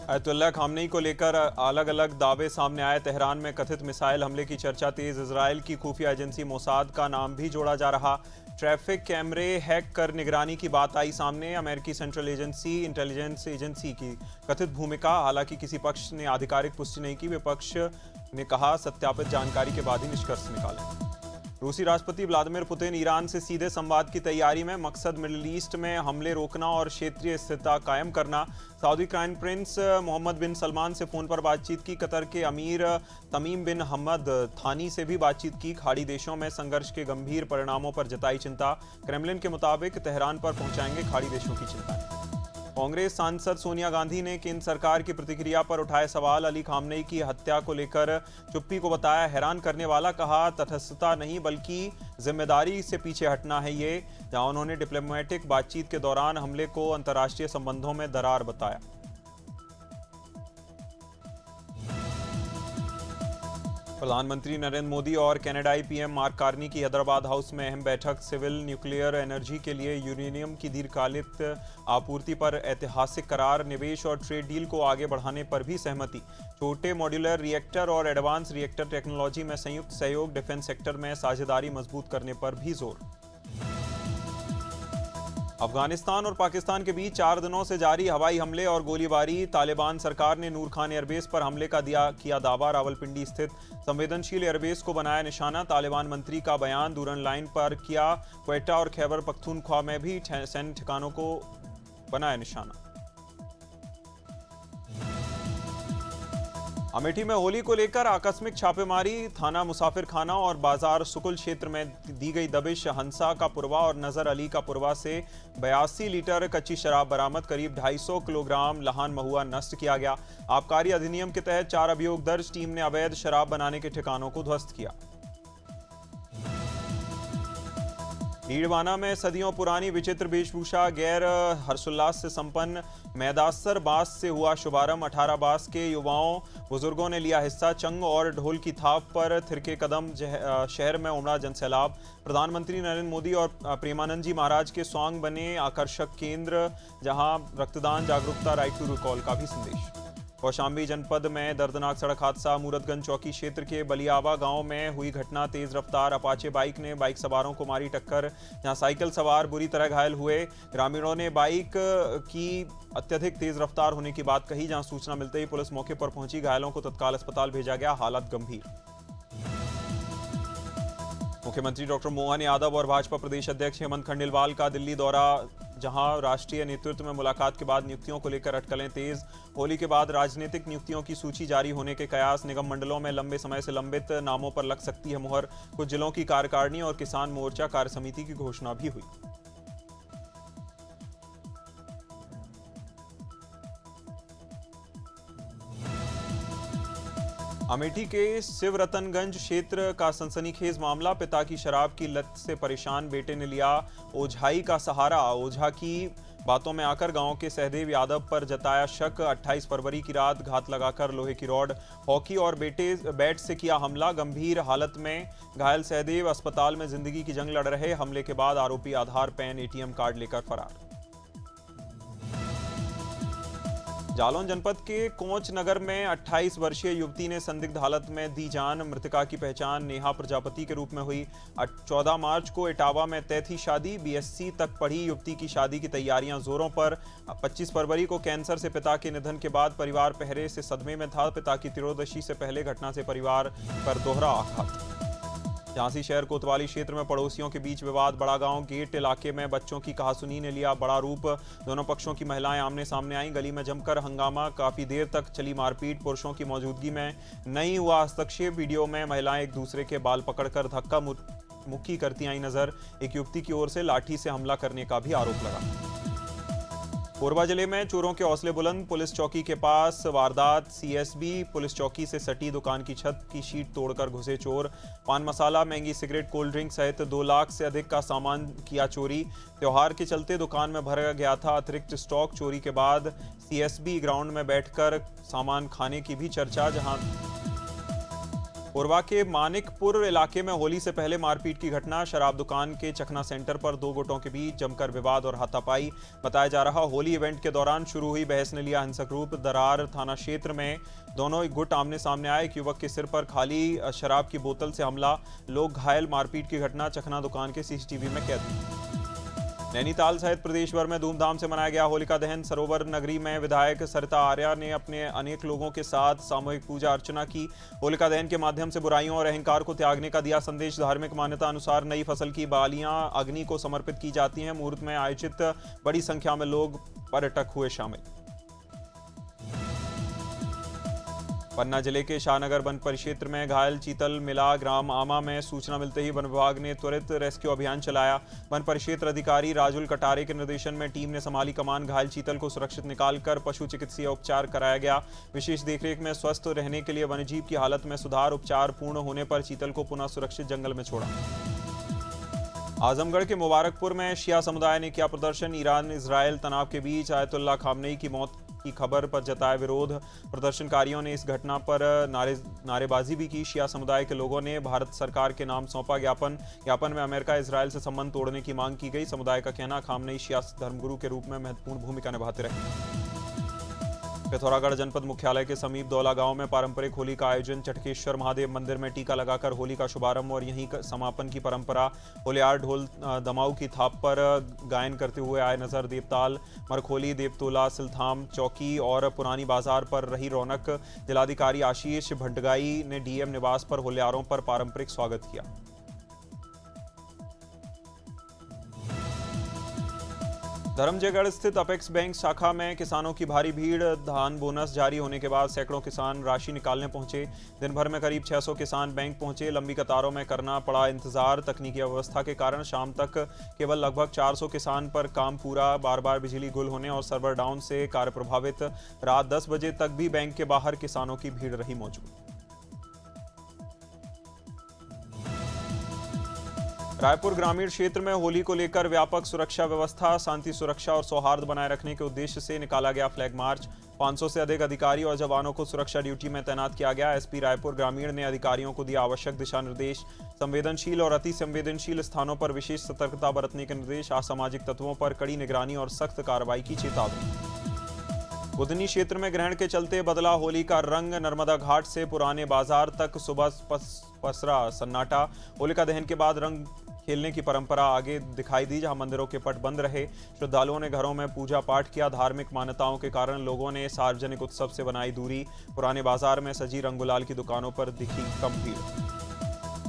अयतुल्ला Khamenei को लेकर अलग अलग दावे सामने आए। तेहरान में कथित मिसाइल हमले की चर्चा तेज। इजरायल की खुफिया एजेंसी मोसाद का नाम भी जोड़ा जा रहा। ट्रैफिक कैमरे हैक कर निगरानी की बात आई सामने। अमेरिकी सेंट्रल एजेंसी इंटेलिजेंस एजेंसी की कथित भूमिका। हालांकि किसी पक्ष ने आधिकारिक पुष्टि नहीं की। विपक्ष ने कहा सत्यापित जानकारी के बाद ही निष्कर्ष निकालें। रूसी राष्ट्रपति व्लादिमीर पुतिन ईरान से सीधे संवाद की तैयारी में। मकसद मिडिल ईस्ट में हमले रोकना और क्षेत्रीय स्थिरता कायम करना। सऊदी क्राउन प्रिंस मोहम्मद बिन सलमान से फोन पर बातचीत की। कतर के अमीर तमीम बिन हमद थानी से भी बातचीत की। खाड़ी देशों में संघर्ष के गंभीर परिणामों पर जताई चिंता। क्रेमलिन के मुताबिक तेहरान पर पहुंचाएंगे खाड़ी देशों की चिंता। कांग्रेस सांसद सोनिया गांधी ने केंद्र सरकार की प्रतिक्रिया पर उठाए सवाल। अली खामनेई की हत्या को लेकर चुप्पी को बताया हैरान करने वाला। कहा तटस्थता नहीं बल्कि जिम्मेदारी से पीछे हटना है ये। जहां उन्होंने डिप्लोमेटिक बातचीत के दौरान हमले को अंतर्राष्ट्रीय संबंधों में दरार बताया। प्रधानमंत्री नरेंद्र मोदी और कनाडाई पीएम मार्क कार्नी की हैदराबाद हाउस में अहम बैठक। सिविल न्यूक्लियर एनर्जी के लिए यूरेनियम की दीर्घकालिक आपूर्ति पर ऐतिहासिक करार। निवेश और ट्रेड डील को आगे बढ़ाने पर भी सहमति। छोटे मॉड्यूलर रिएक्टर और एडवांस रिएक्टर टेक्नोलॉजी में संयुक्त सहयोग। डिफेंस सेक्टर में साझेदारी मजबूत करने पर भी जोर। अफगानिस्तान और पाकिस्तान के बीच 4 दिनों से जारी हवाई हमले और गोलीबारी। तालिबान सरकार ने नूर खान एयरबेस पर हमले का किया दावा। रावलपिंडी स्थित संवेदनशील एयरबेस को बनाया निशाना। तालिबान मंत्री का बयान। दूरन लाइन पर किया। क्वेटा और खैबर पख्तूनख्वा में भी सैन्य ठिकानों को बनाया निशाना। अमेठी में होली को लेकर आकस्मिक छापेमारी। थाना मुसाफिर खाना और बाजार सुकुल क्षेत्र में दी गई दबिश। हंसा का पुरवा और नजर अली का पुरवा से 82 लीटर कच्ची शराब बरामद। करीब 250 किलोग्राम लहान महुआ नष्ट किया गया। आबकारी अधिनियम के तहत 4 अभियोग दर्ज। टीम ने अवैध शराब बनाने के ठिकानों को ध्वस्त किया। भीड़वाना में सदियों पुरानी विचित्र वेशभूषा गैर हर्षोल्लास से संपन्न। मैदासर बास से हुआ शुभारंभ। 18 बास के युवाओं बुजुर्गों ने लिया हिस्सा। चंग और ढोल की थाप पर थिरके कदम। शहर में उमड़ा जनसैलाब। प्रधानमंत्री नरेंद्र मोदी और प्रेमानंद जी महाराज के सॉन्ग बने आकर्षक केंद्र। जहां रक्तदान जागरूकता राइट टू रिकॉल का भी संदेश। कौशाम्बी जनपद में दर्दनाक सड़क हादसा। मूरतगंज चौकी क्षेत्र के बलियावा गांव में हुई घटना। तेज रफ्तार अपाचे बाइक ने बाइक सवारों को मारी टक्कर। जहां साइकिल सवार बुरी तरह घायल हुए। ग्रामीणों ने बाइक की अत्यधिक तेज रफ्तार होने की बात कही। जहां सूचना मिलते ही पुलिस मौके पर पहुंची। घायलों को तत्काल अस्पताल भेजा गया। हालत गंभीर। मुख्यमंत्री डॉक्टर मोहन यादव और भाजपा प्रदेश अध्यक्ष हेमंत खंडेलवाल का दिल्ली दौरा। जहां राष्ट्रीय नेतृत्व में मुलाकात के बाद नियुक्तियों को लेकर अटकलें तेज। होली के बाद राजनीतिक नियुक्तियों की सूची जारी होने के कयास। निगम मंडलों में लंबे समय से लंबित नामों पर लग सकती है मुहर। कुछ जिलों की कार्यकारिणी और किसान मोर्चा कार्यसमिति की घोषणा भी हुई। अमेठी के शिवरतनगंज क्षेत्र का सनसनीखेज मामला। पिता की शराब की लत से परेशान बेटे ने लिया ओझाई का सहारा। ओझा की बातों में आकर गांव के सहदेव यादव पर जताया शक। 28 फरवरी की रात घात लगाकर लोहे की रॉड हॉकी और बैट से किया हमला। गंभीर हालत में घायल सहदेव अस्पताल में जिंदगी की जंग लड़ रहे। हमले के बाद आरोपी आधार पैन एटीएम कार्ड लेकर फरार। जालौन जनपद के कोंच नगर में 28 वर्षीय युवती ने संदिग्ध हालत में दी जान। मृतका की पहचान नेहा प्रजापति के रूप में हुई। 14 मार्च को इटावा में तय थी शादी। बीएससी तक पढ़ी युवती की शादी की तैयारियां जोरों पर। 25 फरवरी को कैंसर से पिता के निधन के बाद परिवार पहरे से सदमे में था। पिता की त्रयोदशी से पहले घटना से परिवार पर दोहरा आघात। झांसी शहर कोतवाली क्षेत्र में पड़ोसियों के बीच विवाद। बड़ा गांव गेट इलाके में बच्चों की कहासुनी ने लिया बड़ा रूप। दोनों पक्षों की महिलाएं आमने सामने आईं। गली में जमकर हंगामा। काफी देर तक चली मारपीट। पुरुषों की मौजूदगी में नहीं हुआ हस्तक्षेप। वीडियो में महिलाएं एक दूसरे के बाल पकड़कर धक्का मुक्की करती आई नजर। एक युवती की ओर से लाठी से हमला करने का भी आरोप लगा। कोरबा जिले में चोरों के हौसले बुलंद। पुलिस चौकी के पास वारदात। सीएसबी पुलिस चौकी से सटी दुकान की छत की शीट तोड़कर घुसे चोर। पान मसाला, महंगी सिगरेट, कोल्ड ड्रिंक सहित 2 लाख से अधिक का सामान किया चोरी। त्योहार के चलते दुकान में भरा गया था अतिरिक्त स्टॉक। चोरी के बाद सीएसबी ग्राउंड में बैठकर सामान खाने की भी चर्चा। जहां कोरबा के मानिकपुर इलाके में होली से पहले मारपीट की घटना। शराब दुकान के चखना सेंटर पर दो गुटों के बीच जमकर विवाद और हाथापाई। बताया जा रहा होली इवेंट के दौरान शुरू हुई बहस ने लिया हिंसक रूप। दरार थाना क्षेत्र में दोनों गुट आमने सामने आए। एक युवक के सिर पर खाली शराब की बोतल से हमला, लोग घायल। मारपीट की घटना चखना दुकान के सीसीटीवी में कैद। नैनीताल सहित प्रदेश भर में धूमधाम से मनाया गया होलिका दहन। सरोवर नगरी में विधायक सरिता आर्या ने अपने अनेक लोगों के साथ सामूहिक पूजा अर्चना की। होलिका दहन के माध्यम से बुराइयों और अहंकार को त्यागने का दिया संदेश। धार्मिक मान्यता अनुसार नई फसल की बालियां अग्नि को समर्पित की जाती हैं। मुहूर्त में आयोजित बड़ी संख्या में लोग पर्यटक हुए शामिल। पन्ना जिले के शाहनगर वन परिक्षेत्र में घायल चीतल मिला। ग्राम आमा में सूचना मिलते ही वन विभाग ने त्वरित रेस्क्यू अभियान चलाया। वन परिक्षेत्र अधिकारी राजुल कटारे के निर्देशन में टीम ने संभाली कमान। घायल चीतल को सुरक्षित निकालकर पशु चिकित्सीय उपचार कराया गया। विशेष देखरेख में स्वस्थ रहने के लिए वन्यजीव की हालत में सुधार। उपचार पूर्ण होने पर चीतल को पुनः सुरक्षित जंगल में छोड़ा। आजमगढ़ के मुबारकपुर में शिया समुदाय ने किया प्रदर्शन। ईरान इजरायल तनाव के बीच आयतुल्ला खामनेई की मौत की खबर पर जताया विरोध। प्रदर्शनकारियों ने इस घटना पर नारेबाजी भी की। शिया समुदाय के लोगों ने भारत सरकार के नाम सौंपा ज्ञापन में अमेरिका इजरायल से संबंध तोड़ने की मांग की गई। समुदाय का कहना, खामनेई शिया धर्मगुरु के रूप में महत्वपूर्ण भूमिका निभाते रहे। पिथौरागढ़ जनपद मुख्यालय के समीप दौला गांव में पारंपरिक होली का आयोजन। चटकेश्वर महादेव मंदिर में टीका लगाकर होली का शुभारंभ और यहीं समापन की परंपरा। होलियार ढोल दमाऊ की थाप पर गायन करते हुए आए नजर। देवताल, मरखोली, देवतोला, सिलथाम चौकी और पुरानी बाजार पर रही रौनक। जिलाधिकारी आशीष भंडगाई ने डीएम निवास पर होलियारों पर पारंपरिक स्वागत किया। धर्मजयगढ़ स्थित अपेक्स बैंक शाखा में किसानों की भारी भीड़। धान बोनस जारी होने के बाद सैकड़ों किसान राशि निकालने पहुंचे। दिन भर में करीब 600 किसान बैंक पहुंचे। लंबी कतारों में करना पड़ा इंतजार। तकनीकी अव्यवस्था के कारण शाम तक केवल लगभग 400 किसान पर काम पूरा। बार बार बिजली गुल होने और सर्वर डाउन से कार्य प्रभावित। रात 10 बजे तक भी बैंक के बाहर किसानों की भीड़ रही मौजूद। रायपुर ग्रामीण क्षेत्र में होली को लेकर व्यापक सुरक्षा व्यवस्था। शांति सुरक्षा और सौहार्द बनाए रखने के उद्देश्य से निकाला गया फ्लैग मार्च। 500 से अधिक अधिकारी और जवानों को सुरक्षा ड्यूटी में तैनात किया गया। एसपी रायपुर ग्रामीण ने अधिकारियों को दिया आवश्यक दिशा निर्देश। संवेदनशील और अति संवेदनशील स्थानों पर विशेष सतर्कता बरतने के निर्देश। असामाजिक तत्वों पर कड़ी निगरानी और सख्त कार्रवाई की चेतावनी। बुधनी क्षेत्र में ग्रहण के चलते बदला होली का रंग। नर्मदा घाट से पुराने बाजार तक सुबह पसरा सन्नाटा। होलिका दहन के बाद रंग खेलने की परंपरा आगे दिखाई दी। जहां मंदिरों के पट बंद रहे, श्रद्धालुओं ने घरों में पूजा पाठ किया। धार्मिक मान्यताओं के कारण लोगों ने सार्वजनिक उत्सव से बनाई दूरी। पुराने बाजार में सजी रंग गुलाल की दुकानों पर दिखी कम भीड़।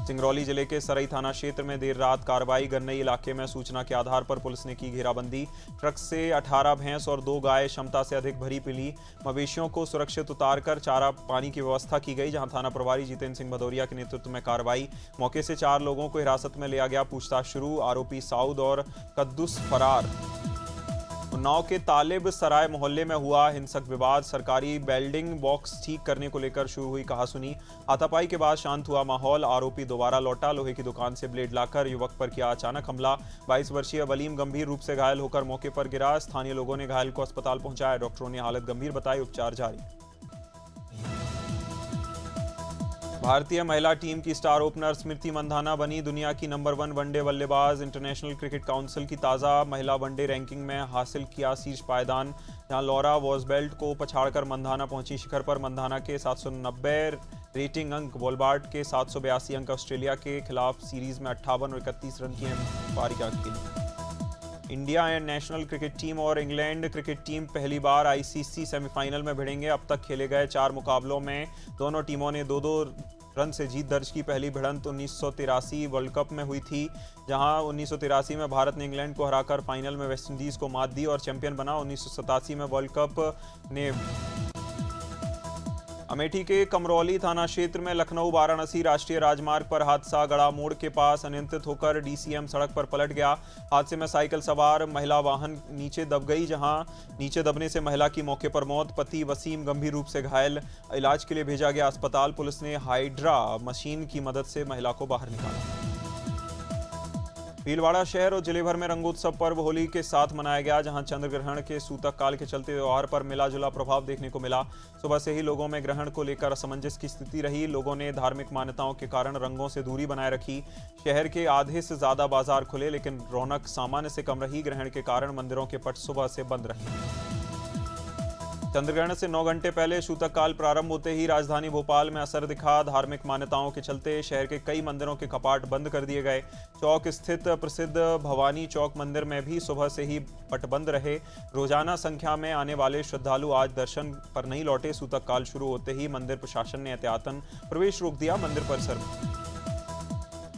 सिंगरौली जिले के सरई थाना क्षेत्र में देर रात कार्रवाई। गन्नई इलाके में सूचना के आधार पर पुलिस ने की घेराबंदी। ट्रक से 18 भैंस और 2 गाय क्षमता से अधिक भरी मिली। मवेशियों को सुरक्षित उतारकर चारा पानी की व्यवस्था की गई। जहां थाना प्रभारी जितेंद्र सिंह भदौरिया के नेतृत्व में कार्रवाई। मौके से 4 लोगों को हिरासत में लिया गया। पूछताछ शुरू। आरोपी साउद और कद्दूस फरार। उन्नाव के तालिब सराय मोहल्ले में हुआ हिंसक विवाद। सरकारी बिल्डिंग बॉक्स ठीक करने को लेकर शुरू हुई कहासुनी। हाथापाई के बाद शांत हुआ माहौल। आरोपी दोबारा लौटा। लोहे की दुकान से ब्लेड लाकर युवक पर किया अचानक हमला। 22 वर्षीय वलीम गंभीर रूप से घायल होकर मौके पर गिरा। स्थानीय लोगों ने घायल को अस्पताल पहुंचाया। डॉक्टरों ने हालत गंभीर बताई। उपचार जारी। भारतीय महिला टीम की स्टार ओपनर स्मृति मंधाना बनी दुनिया की नंबर 1 वनडे बल्लेबाज। इंटरनेशनल क्रिकेट काउंसिल की ताज़ा महिला वनडे रैंकिंग में हासिल किया शीर्ष पायदान। जहां लॉरा वॉजबेल्ट को पछाड़कर मंधाना पहुंची शिखर पर। मंधाना के 790 रेटिंग अंक, वॉलबार्ट के 782 अंक ऑस्ट्रेलिया के खिलाफ सीरीज में 58 और 31 रन की पारी खेली। India and national cricket team और इंग्लैंड क्रिकेट टीम पहली बार आईसीसी सेमीफाइनल में भिड़ेंगे। अब तक खेले गए 4 मुकाबलों में दोनों टीमों ने 2-2 रन से जीत दर्ज की। पहली भिड़ंत 1983 वर्ल्ड कप में हुई थी, जहां 1983 में भारत ने इंग्लैंड को हराकर फाइनल में वेस्टइंडीज को मात दी और चैंपियन बना। 1987 में वर्ल्ड कप ने अमेठी के कमरौली थाना क्षेत्र में लखनऊ वाराणसी राष्ट्रीय राजमार्ग पर हादसा। गड़ा मोड़ के पास अनियंत्रित होकर डीसीएम सड़क पर पलट गया। हादसे में साइकिल सवार महिला वाहन नीचे दब गई। जहां नीचे दबने से महिला की मौके पर मौत। पति वसीम गंभीर रूप से घायल, इलाज के लिए भेजा गया अस्पताल। पुलिस ने हाइड्रा मशीन की मदद से महिला को बाहर निकाला। भीलवाड़ा शहर और जिले भर में रंगोत्सव पर्व होली के साथ मनाया गया, जहां चंद्र ग्रहण के सूतक काल के चलते त्योहार पर मिला जुला प्रभाव देखने को मिला। सुबह से ही लोगों में ग्रहण को लेकर असमंजस की स्थिति रही। लोगों ने धार्मिक मान्यताओं के कारण रंगों से दूरी बनाए रखी। शहर के आधे से ज्यादा बाजार खुले, लेकिन रौनक सामान्य से कम रही। ग्रहण के कारण मंदिरों के पट सुबह से बंद रहे। चंद्रग्रहण से 9 घंटे पहले सूतक काल प्रारंभ होते ही राजधानी भोपाल में असर दिखा। धार्मिक मान्यताओं के चलते शहर के कई मंदिरों के कपाट बंद कर दिए गए। चौक स्थित प्रसिद्ध भवानी चौक मंदिर में भी सुबह से ही पट बंद रहे। रोजाना संख्या में आने वाले श्रद्धालु आज दर्शन पर नहीं लौटे। सूतक काल शुरू होते ही मंदिर प्रशासन ने एहतियातन प्रवेश रोक दिया। मंदिर परिसर में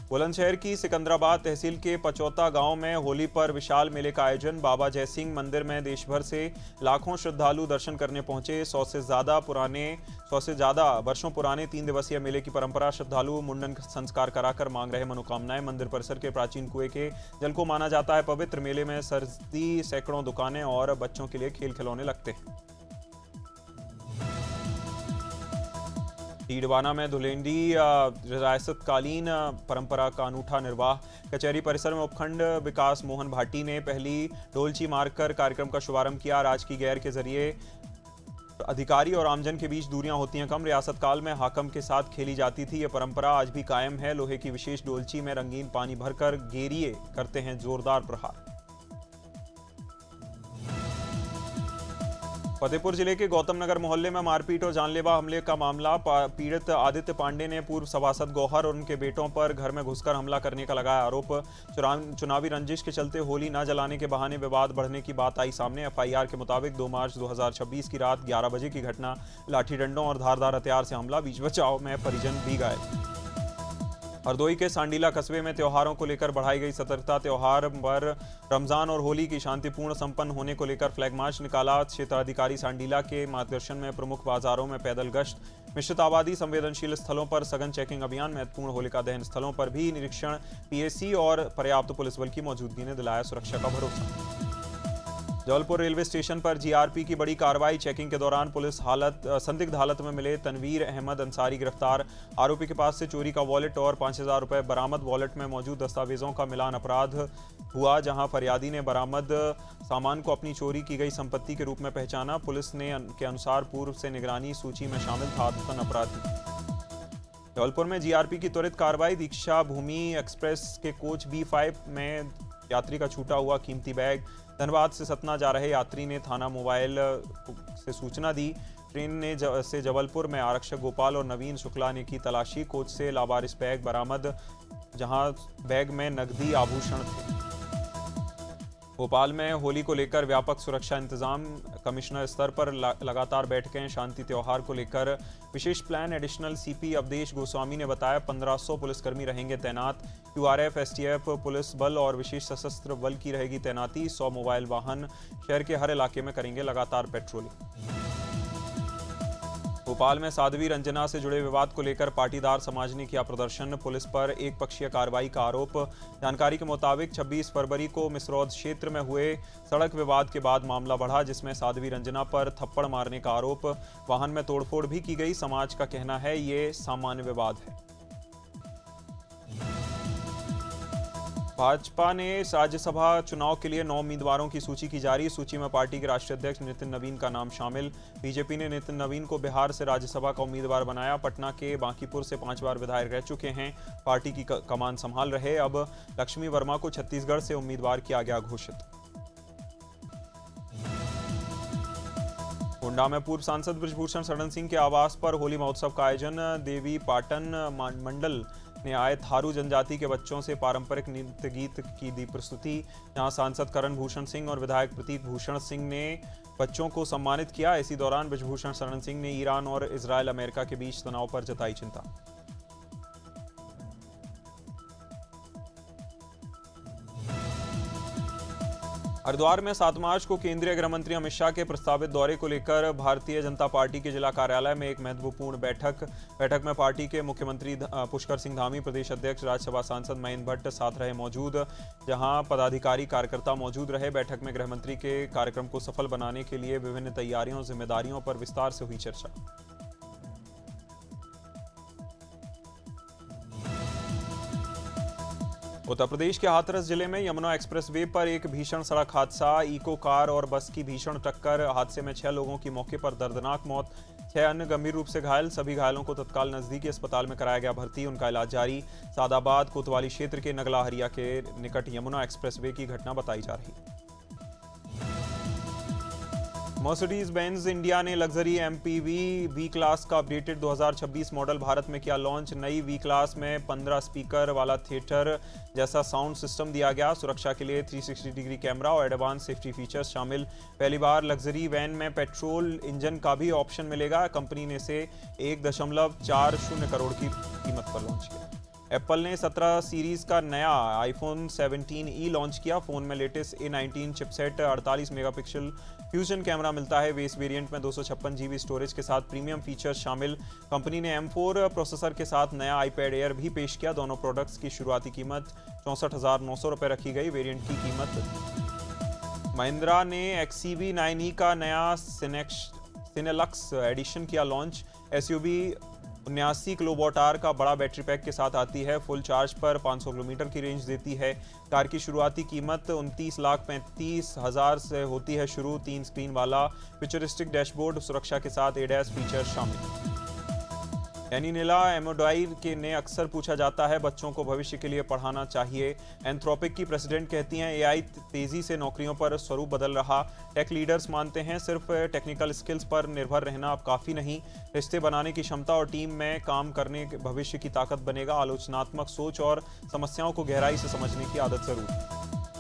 बुलंदशहर की सिकंदराबाद तहसील के पचौता गांव में होली पर विशाल मेले का आयोजन। बाबा जयसिंह मंदिर में देश भर से लाखों श्रद्धालु दर्शन करने पहुंचे। 100 से ज्यादा वर्षों पुराने 3 दिवसीय मेले की परंपरा। श्रद्धालु मुंडन संस्कार कराकर मांग रहे मनोकामनाएं। मंदिर परिसर के प्राचीन कुएं के जल को माना जाता है पवित्र। मेले में सर्दी सैकड़ों दुकानें और बच्चों के लिए खेल खिलौने लगते हैं। डीडवाना में धुलेंडी रियासतकालीन परंपरा का अनूठा निर्वाह। कचहरी परिसर में उपखंड विकास मोहन भाटी ने पहली डोलची मारकर कार्यक्रम का शुभारंभ किया। राज की गैर के जरिए अधिकारी और आमजन के बीच दूरियां होती हैं कम। रियासत काल में हाकम के साथ खेली जाती थी। यह परंपरा आज भी कायम है। लोहे की विशेष डोलची में रंगीन पानी भरकर गेरिए करते हैं जोरदार प्रहार। फतेहपुर जिले के गौतम नगर मोहल्ले में मारपीट और जानलेवा हमले का मामला। पीड़ित आदित्य पांडे ने पूर्व सभासद गौहर और उनके बेटों पर घर में घुसकर हमला करने का लगाया आरोप। चुनावी रंजिश के चलते होली न जलाने के बहाने विवाद बढ़ने की बात आई सामने। एफआईआर के मुताबिक 2 मार्च 2026 की रात 11 बजे की घटना। लाठी डंडों और धारदार हथियार से हमला। बीच बचाव में परिजन भी घायल। हरदोई के सांडीला कस्बे में त्योहारों को लेकर बढ़ाई गई सतर्कता। त्योहार पर रमजान और होली की शांतिपूर्ण संपन्न होने को लेकर फ्लैग मार्च निकाला। क्षेत्राधिकारी सांडीला के मार्गदर्शन में प्रमुख बाजारों में पैदल गश्त, मिश्रित आबादी संवेदनशील स्थलों पर सघन चेकिंग अभियान, महत्वपूर्ण होलिका दहन स्थलों पर भी निरीक्षण। पीएसी और पर्याप्त पुलिस बल की मौजूदगी ने दिलाया सुरक्षा का भरोसा। जबलपुर रेलवे स्टेशन पर जीआरपी की बड़ी कार्रवाई। चेकिंग के दौरान पुलिस संदिग्ध हालत में मिले तनवीर अहमद अंसारी गिरफ्तार। आरोपी के पास से चोरी का वॉलेट और 5000 रुपए बरामद। वॉलेट में मौजूद दस्तावेजों का मिलान अपराध हुआ, जहां फरियादी ने बरामद सामान को अपनी चोरी की गई संपत्ति के रूप में पहचाना। पुलिस के अनुसार पूर्व से निगरानी सूची में शामिल था आदतन अपराधी। जबलपुर में जीआरपी की त्वरित कार्रवाई। दीक्षा भूमि एक्सप्रेस के कोच B5 में यात्री का छूटा हुआ कीमती बैग। धनबाद से सतना जा रहे यात्री ने थाना मोबाइल से सूचना दी। ट्रेन से जबलपुर में आरक्षक गोपाल और नवीन शुक्ला ने की तलाशी। कोच से लावारिस बैग बरामद, जहां बैग में नकदी आभूषण थे। भोपाल में होली को लेकर व्यापक सुरक्षा इंतजाम। कमिश्नर स्तर पर लगातार बैठकें। शांति त्योहार को लेकर विशेष plan. Additional CP Awadhesh Goswami ने बताया 1500 पुलिसकर्मी रहेंगे तैनात। QRF, STF, पुलिस बल और विशेष सशस्त्र बल की रहेगी तैनाती। 100 मोबाइल वाहन शहर के हर इलाके में करेंगे लगातार पेट्रोलिंग। भोपाल में साध्वी रंजना से जुड़े विवाद को लेकर पाटीदार समाज ने किया प्रदर्शन। पुलिस पर एक पक्षीय कार्रवाई का आरोप। जानकारी के मुताबिक 26 फरवरी को मिसरौद क्षेत्र में हुए सड़क विवाद के बाद मामला बढ़ा, जिसमें साध्वी रंजना पर थप्पड़ मारने का आरोप। वाहन में तोड़फोड़ भी की गई। समाज का कहना है ये सामान्य विवाद है। भाजपा ने राज्यसभा चुनाव के लिए 9 उम्मीदवारों की सूची की जारी। सूची में पार्टी के राष्ट्रीय अध्यक्ष नितिन नवीन का नाम शामिल। बीजेपी ने नितिन नवीन को बिहार से राज्यसभा का उम्मीदवार बनाया। पटना के बांकीपुर से 5 बार विधायक रह चुके हैं। पार्टी की कमान संभाल रहे। अब लक्ष्मी वर्मा को छत्तीसगढ़ से उम्मीदवार किया गया घोषित। गोंडा में पूर्व सांसद बृजभूषण शरण सिंह के आवास पर होली महोत्सव का आयोजन। देवी पाटन मंडल ने आए थारू जनजाति के बच्चों से पारंपरिक नृत्य गीत की दी प्रस्तुति। जहां सांसद करण भूषण सिंह और विधायक प्रतीक भूषण सिंह ने बच्चों को सम्मानित किया। इसी दौरान बृजभूषण शरण सिंह ने ईरान और इजरायल अमेरिका के बीच तनाव पर जताई चिंता। हरिद्वार में 7 मार्च को केंद्रीय गृह मंत्री अमित शाह के प्रस्तावित दौरे को लेकर भारतीय जनता पार्टी के जिला कार्यालय में एक महत्वपूर्ण बैठक में पार्टी के मुख्यमंत्री पुष्कर सिंह धामी, प्रदेश अध्यक्ष राज्यसभा सांसद महेंद्र भट्ट साथ रहे मौजूद, जहां पदाधिकारी कार्यकर्ता मौजूद रहे। बैठक में गृह मंत्री के कार्यक्रम को सफल बनाने के लिए विभिन्न तैयारियों और जिम्मेदारियों पर विस्तार से हुई चर्चा। उत्तर प्रदेश के हाथरस जिले में यमुना एक्सप्रेसवे पर एक भीषण सड़क हादसा। इको कार और बस की भीषण टक्कर। हादसे में 6 लोगों की मौके पर दर्दनाक मौत, 6 अन्य गंभीर रूप से घायल। सभी घायलों को तत्काल नजदीकी अस्पताल में कराया गया भर्ती। उनका इलाज जारी। सादाबाद कोतवाली क्षेत्र के नगला हरिया के निकट यमुना एक्सप्रेसवे की घटना बताई जा रही है। मर्सिडीज बेंज इंडिया ने लग्जरी एमपीवी वी क्लास का अपडेटेड 2026 मॉडल भारत में किया लॉन्च। नई वी क्लास में 15 स्पीकर वाला थिएटर जैसा साउंड सिस्टम दिया गया। सुरक्षा के लिए 360 डिग्री कैमरा और एडवांस सेफ्टी फीचर्स शामिल। पहली बार लग्जरी वैन में पेट्रोल इंजन का भी ऑप्शन मिलेगा। कंपनी ने इसे 1.40 करोड़ की कीमत पर लॉन्च किया। एप्पल ने 17 सीरीज का नया आईफोन 17e लॉन्च किया। फोन में latest A19 chipset, 48 megapixel fusion camera मिलता है। बेस वेरिएंट में 256 GB स्टोरेज के साथ प्रीमियम फीचर्स शामिल। कंपनी ने M4 प्रोसेसर के साथ नया iPad Air भी पेश किया। दोनों प्रोडक्ट्स की शुरुआती कीमत 64,900 रुपये रखी गई। वेरिएंट की कीमत। महिंद्रा ने XCV 9e का नया सिनेलक्स एडिशन किया लॉन्च। SUV 79 किलोवाट का बड़ा बैटरी पैक के साथ आती है। फुल चार्ज पर 500 किलोमीटर की रेंज देती है। कार की शुरुआती कीमत 29,35,000 से होती है शुरू। 3 स्क्रीन वाला फ्यूचरिस्टिक डैशबोर्ड, सुरक्षा के साथ ADAS फीचर शामिल। एनिनेला एमोडाइर के ने अक्सर पूछा जाता है बच्चों को भविष्य के लिए पढ़ाना चाहिए। एंथ्रोपिक की प्रेसिडेंट कहती हैं AI तेजी से नौकरियों पर स्वरूप बदल रहा। टेक लीडर्स मानते हैं सिर्फ टेक्निकल स्किल्स पर निर्भर रहना अब काफ़ी नहीं। रिश्ते बनाने की क्षमता और टीम में काम करने भविष्य की ताकत बनेगा। आलोचनात्मक सोच और समस्याओं को गहराई से समझने की आदत जरूर।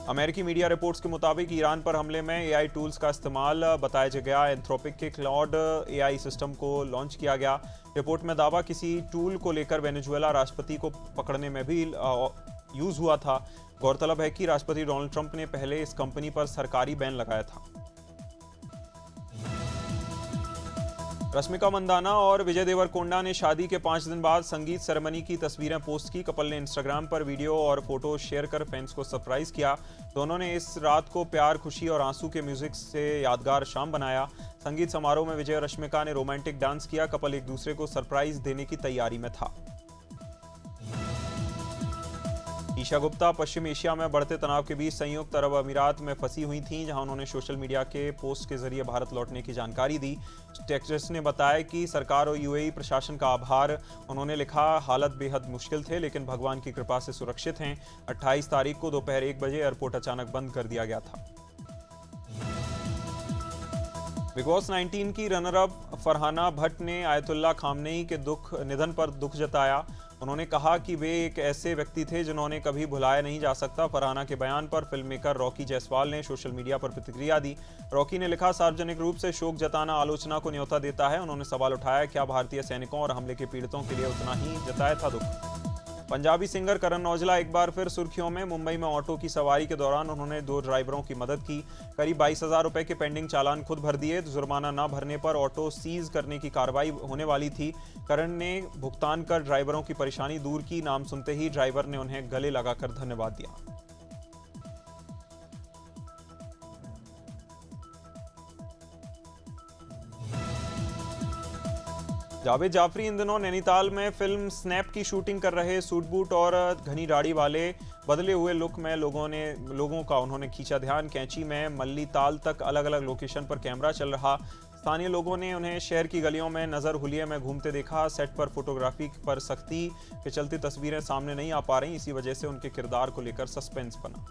अमेरिकी मीडिया रिपोर्ट्स के मुताबिक ईरान पर हमले में AI टूल्स का इस्तेमाल बताया गया। एंथ्रोपिक के क्लाउड AI सिस्टम को लॉन्च किया गया। रिपोर्ट में दावा किसी टूल को लेकर वेनेजुएला राष्ट्रपति को पकड़ने में भी यूज हुआ था। गौरतलब है कि राष्ट्रपति डोनाल्ड ट्रंप ने पहले इस कंपनी पर सरकारी बैन लगाया था। रश्मिका मंदाना और विजय देवरकोंडा ने शादी के 5 दिन बाद संगीत सेरेमनी की तस्वीरें पोस्ट की। कपल ने इंस्टाग्राम पर वीडियो और फोटो शेयर कर फैंस को सरप्राइज किया। दोनों ने इस रात को प्यार, खुशी और आंसू के म्यूजिक से यादगार शाम बनाया। संगीत समारोह में विजय और रश्मिका ने रोमांटिक डांस किया। कपल एक दूसरे को सरप्राइज देने की तैयारी में था। ईशा गुप्ता पश्चिम एशिया में बढ़ते तनाव के बीच संयुक्त अरब अमीरात में फंसी हुई थीं, जहां उन्होंने सोशल मीडिया के पोस्ट के जरिए भारत लौटने की जानकारी दी। टेक्सस ने बताया कि सरकार और UAE प्रशासन का आभार। उन्होंने लिखा, हालत बेहद मुश्किल थे लेकिन भगवान की कृपा से सुरक्षित हैं। 28 तारीख को दोपहर 1 बजे एयरपोर्ट अचानक बंद कर दिया गया था। बिग बॉस 19 की रनर-अप फरहाना भट्ट ने आयतुल्ला खामनेई के निधन पर दुख जताया। उन्होंने कहा कि वे एक ऐसे व्यक्ति थे जिन्होंने कभी भुलाया नहीं जा सकता। फरहाना के बयान पर फिल्म मेकर रॉकी जायसवाल ने सोशल मीडिया पर प्रतिक्रिया दी। रॉकी ने लिखा, सार्वजनिक रूप से शोक जताना आलोचना को न्योता देता है। उन्होंने सवाल उठाया, क्या भारतीय सैनिकों और हमले के पीड़ितों के लिए उतना ही जताया था दुख। पंजाबी सिंगर करण औजला एक बार फिर सुर्खियों में। मुंबई में ऑटो की सवारी के दौरान उन्होंने 2 ड्राइवरों की मदद की। करीब 22,000 रुपए के पेंडिंग चालान खुद भर दिए। जुर्माना न भरने पर ऑटो सीज करने की कार्रवाई होने वाली थी। करण ने भुगतान कर ड्राइवरों की परेशानी दूर की। नाम सुनते ही ड्राइवर ने उन्हें गले लगाकर धन्यवाद दिया। जावेद जाफरी इन दिनों नैनीताल में फिल्म स्नैप की शूटिंग कर रहे। सूट बूट और घनी दाढ़ी वाले बदले हुए लुक में लोगों का उन्होंने खींचा ध्यान। कैंची में मल्ली ताल तक अलग अलग लोकेशन पर कैमरा चल रहा। स्थानीय लोगों ने उन्हें शहर की गलियों में नजर हुलिये में घूमते देखा। सेट पर फोटोग्राफी पर सख्ती के चलते तस्वीरें सामने नहीं आ पा रही। इसी वजह से उनके किरदार को लेकर सस्पेंस बना।